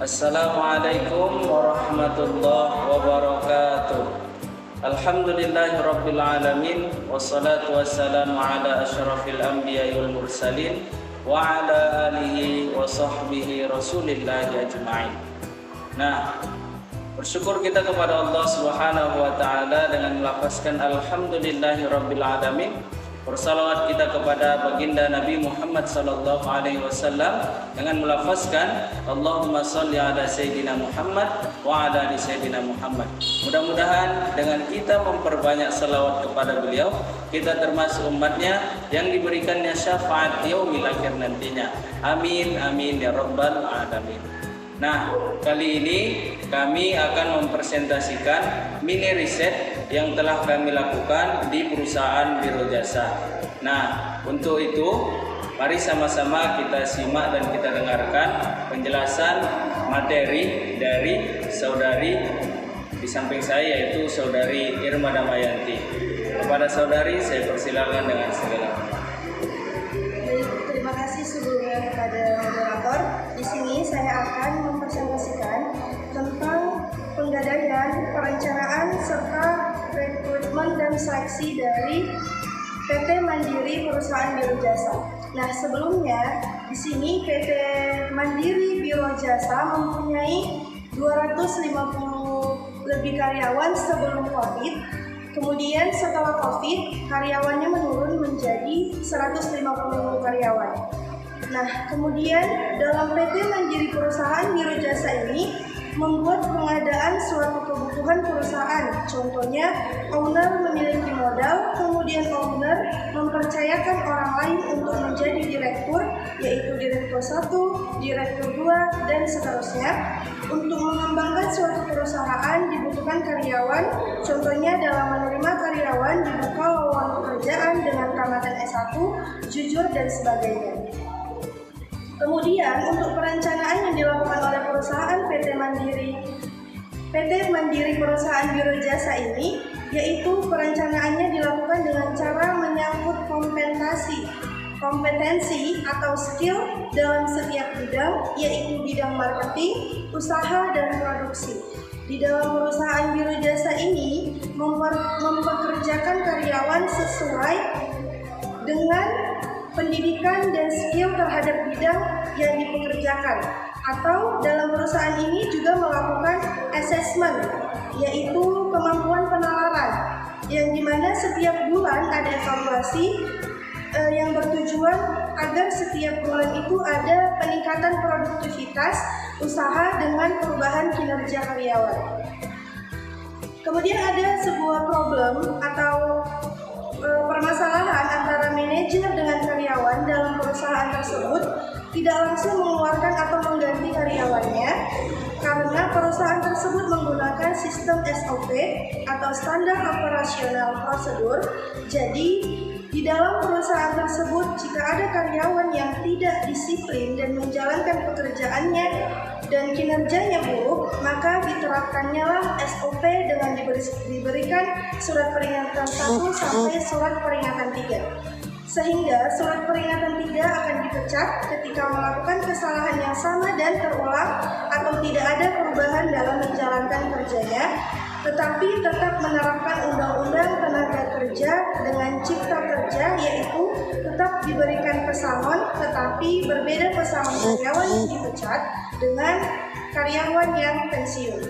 Assalamualaikum warahmatullahi wabarakatuh. Alhamdulillahirabbil alamin wassalatu wassalamu ala asyrafil anbiya'i wal mursalin wa ala alihi wa sahbihi rasulillahi ajma'in. Nah, bersyukur kita kepada Allah Subhanahu wa taala dengan melafazkan alhamdulillahirabbil alamin. Bersalawat kita kepada baginda Nabi Muhammad sallallahu alaihi wasallam dengan melafazkan Allahumma shalli ala sayyidina Muhammad wa ala ali sayyidina Muhammad. Mudah-mudahan dengan kita memperbanyak salawat kepada beliau, kita termasuk umatnya yang diberikannya syafaat yaumil akhir nantinya. Amin amin ya rabbal alamin. Nah, kali ini kami akan mempresentasikan mini riset yang telah kami lakukan di perusahaan Biro Jasa. Nah, untuk itu mari sama-sama kita simak dan kita dengarkan penjelasan materi dari saudari di samping saya, yaitu saudari Irma Damayanti. Kepada saudari saya persilakan dengan segala hormat. Terima kasih sebelumnya kepada moderator. Di sini saya akan mempresentasikan tentang penggadaian, perencanaan serta rekrutmen dan seleksi dari PT Mandiri Perusahaan Biro Jasa. Nah, sebelumnya di sini PT Mandiri Biro Jasa mempunyai 250 lebih karyawan sebelum Covid. Kemudian setelah Covid, karyawannya menurun menjadi 150 karyawan. Nah, kemudian dalam PT Mandiri Perusahaan Biro Jasa ini membuat pengadaan suatu kebutuhan perusahaan. Contohnya, owner memiliki modal, kemudian owner mempercayakan orang lain untuk menjadi direktur, yaitu direktur 1, direktur 2, dan seterusnya. Untuk mengembangkan suatu perusahaan dibutuhkan karyawan, contohnya dalam menerima karyawan dibuka lowongan pekerjaan dengan tamatan S1, jujur, dan sebagainya. Kemudian untuk perencanaan yang dilakukan oleh perusahaan PT Mandiri Perusahaan Biro Jasa ini, yaitu perencanaannya dilakukan dengan cara menyangkut kompetensi atau skill dalam setiap bidang, yaitu bidang marketing, usaha, dan produksi. Di dalam perusahaan Biro Jasa ini mempekerjakan karyawan sesuai dengan pendidikan dan skill terhadap bidang yang dipekerjakan. Atau dalam perusahaan ini juga melakukan assessment, yaitu kemampuan penalaran, yang dimana setiap bulan ada evaluasi yang bertujuan agar setiap bulan itu ada peningkatan produktivitas usaha dengan perubahan kinerja karyawan. Kemudian ada sebuah problem atau permasalahan antara manajer dengan karyawan dalam perusahaan tersebut tidak langsung mengeluarkan atau mengganti karyawannya karena perusahaan tersebut menggunakan sistem SOP atau Standar Operational Procedure. Jadi di dalam perusahaan tersebut jika ada karyawan yang tidak disiplin dan menjalankan pekerjaannya dan kinerjanya buruk, maka diterapkannya lah SOP dengan diberikan surat peringatan 1 sampai surat peringatan 3. Sehingga surat peringatan 3 akan dipecat ketika melakukan kesalahan yang sama dan terulang atau tidak ada perubahan dalam menjalankan kerjanya, tetapi tetap menerapkan Undang-Undang Tenaga Kerja dengan Cipta Kerja, yaitu tetap diberikan pesangon, tetapi berbeda pesangon karyawan yang dipecat dengan karyawan yang pensiun.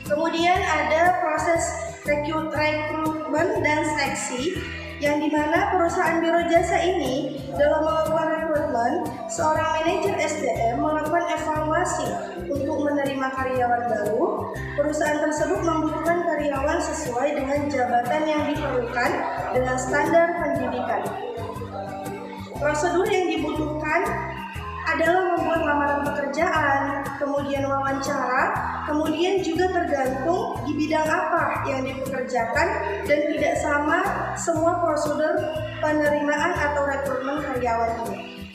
Kemudian ada proses rekrutmen dan seleksi, yang dimana perusahaan Biro Jasa ini dalam melakukan rekrutmen, seorang manajer SDM melakukan evaluasi untuk menerima karyawan baru. Perusahaan tersebut membutuhkan karyawan sesuai dengan jabatan yang diperlukan dengan standar pendidikan. Prosedur yang dibutuhkan adalah membuat lamaran pekerjaan, kemudian wawancara, kemudian juga tergantung di bidang apa yang dipekerjakan dan tidak sama semua prosedur penerimaan atau rekrutmen karyawan ini.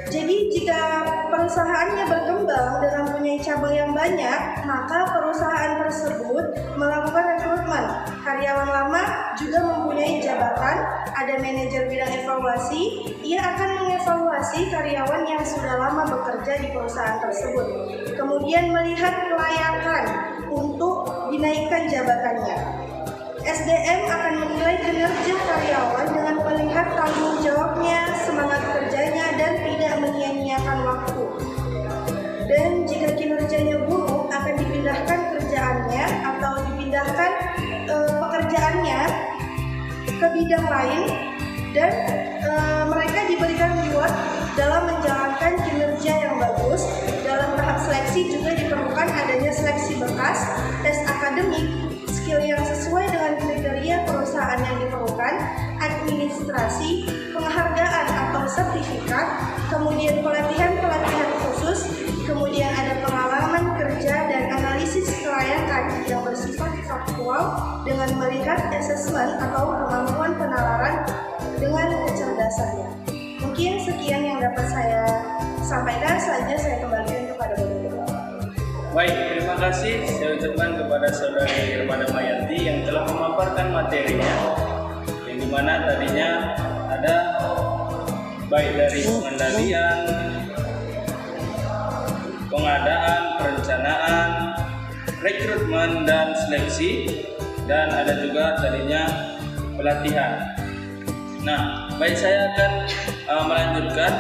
Jadi jika perusahaannya berkembang dan mempunyai cabang yang banyak, maka perusahaan tersebut melakukan rekrutmen. Karyawan lama juga mempunyai jabatan, ada kepada manajer bidang evaluasi, ia akan mengevaluasi karyawan yang sudah lama bekerja di perusahaan tersebut, kemudian melihat kelayakan untuk dinaikkan jabatannya. SDM akan menilai kinerja karyawan dengan melihat tanggung jawabnya, semangat kerjanya, dan tidak menyia-nyiakan waktu. Dan jika kinerjanya buruk, akan dipindahkan kerjaannya atau dipindahkan pekerjaannya ke bidang lain, dan mereka diberikan reward dalam menjalankan kinerja yang bagus. Dalam tahap seleksi juga diperlukan adanya seleksi berkas, tes akademik, skill yang sesuai dengan kriteria perusahaan yang diperlukan, administrasi, penghargaan atau sertifikat, kemudian pelatihan khusus, kemudian ada pengalaman kerja dan analisis kelayakan yang bersifat faktual dengan melihat asesmen atau kemampuan penalaran dengan kecerdasannya. Mungkin sekian yang dapat saya sampaikan, selanjutnya saya kembalikan kepada Bapak. Baik, terima kasih saya ucapkan kepada Saudari Irma Damayanti yang telah memaparkan materinya, yang dimana tadinya ada baik dari pengendalian, pengadaan, perencanaan, rekrutmen dan seleksi, dan ada juga tadinya pelatihan. Nah, baik, saya akan melanjutkan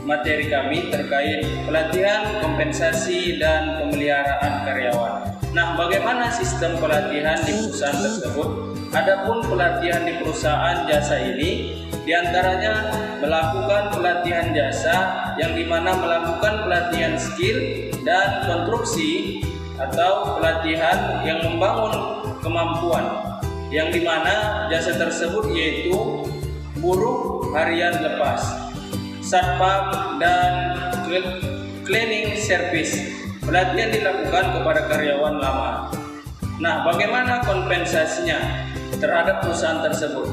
materi kami terkait pelatihan, kompensasi, dan pemeliharaan karyawan. Nah, bagaimana sistem pelatihan di perusahaan tersebut? Adapun pelatihan di perusahaan jasa ini diantaranya melakukan pelatihan jasa, yang dimana melakukan pelatihan skill dan konstruksi atau pelatihan yang membangun kemampuan, yang dimana jasa tersebut yaitu buruh harian lepas, satpam, dan cleaning service. Pelatihan dilakukan kepada karyawan lama. Nah, bagaimana kompensasinya terhadap perusahaan tersebut?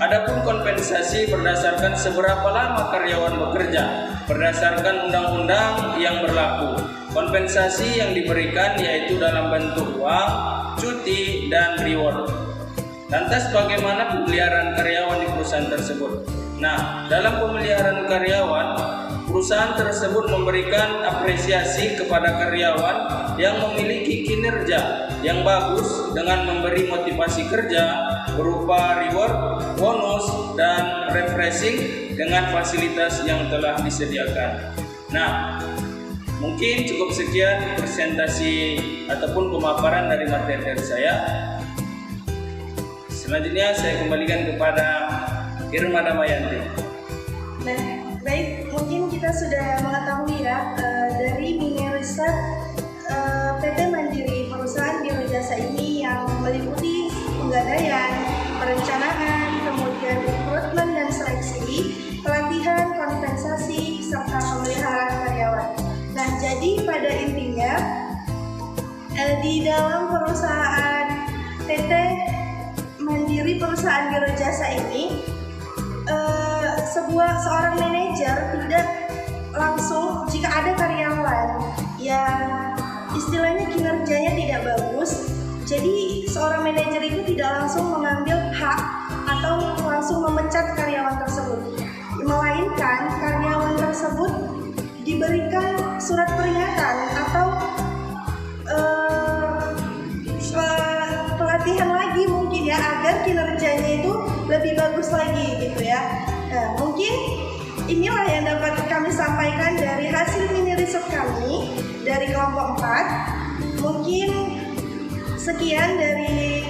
Adapun kompensasi berdasarkan seberapa lama karyawan bekerja, berdasarkan undang-undang yang berlaku. Kompensasi yang diberikan yaitu dalam bentuk uang, cuti, dan reward. Lantas bagaimana pemeliharaan karyawan di perusahaan tersebut? Nah, dalam pemeliharaan karyawan, perusahaan tersebut memberikan apresiasi kepada karyawan yang memiliki kinerja yang bagus dengan memberi motivasi kerja berupa reward, bonus, dan refreshing dengan fasilitas yang telah disediakan. Nah, mungkin cukup sekian presentasi ataupun pemaparan dari materi saya. Selanjutnya saya kembalikan kepada Irma Damayanti. Nah, baik, mungkin kita sudah mengetahui ya dari mini riset PT Mandiri Perusahaan Biro Jasa ini yang meliputi penggadaian, perencanaan, kemudian rekrutmen dan seleksi, pelatihan, kompensasi, serta pemeliharaan karyawan. Nah, jadi pada intinya di dalam perusahaan PT Mandiri Perusahaan Biro Jasa ini seorang manajer tidak langsung, jika ada karyawan yang istilahnya kinerjanya tidak bagus, jadi seorang manajer itu tidak langsung mengambil hak atau langsung memecat karyawan tersebut, melainkan karyawan tersebut diberikan surat peringatan atau pelatihan lagi mungkin ya, agar kinerjanya itu lebih bagus lagi gitu ya. Nah, mungkin inilah yang dapat kami sampaikan dari hasil mini riset kami dari kelompok 4. Mungkin sekian dari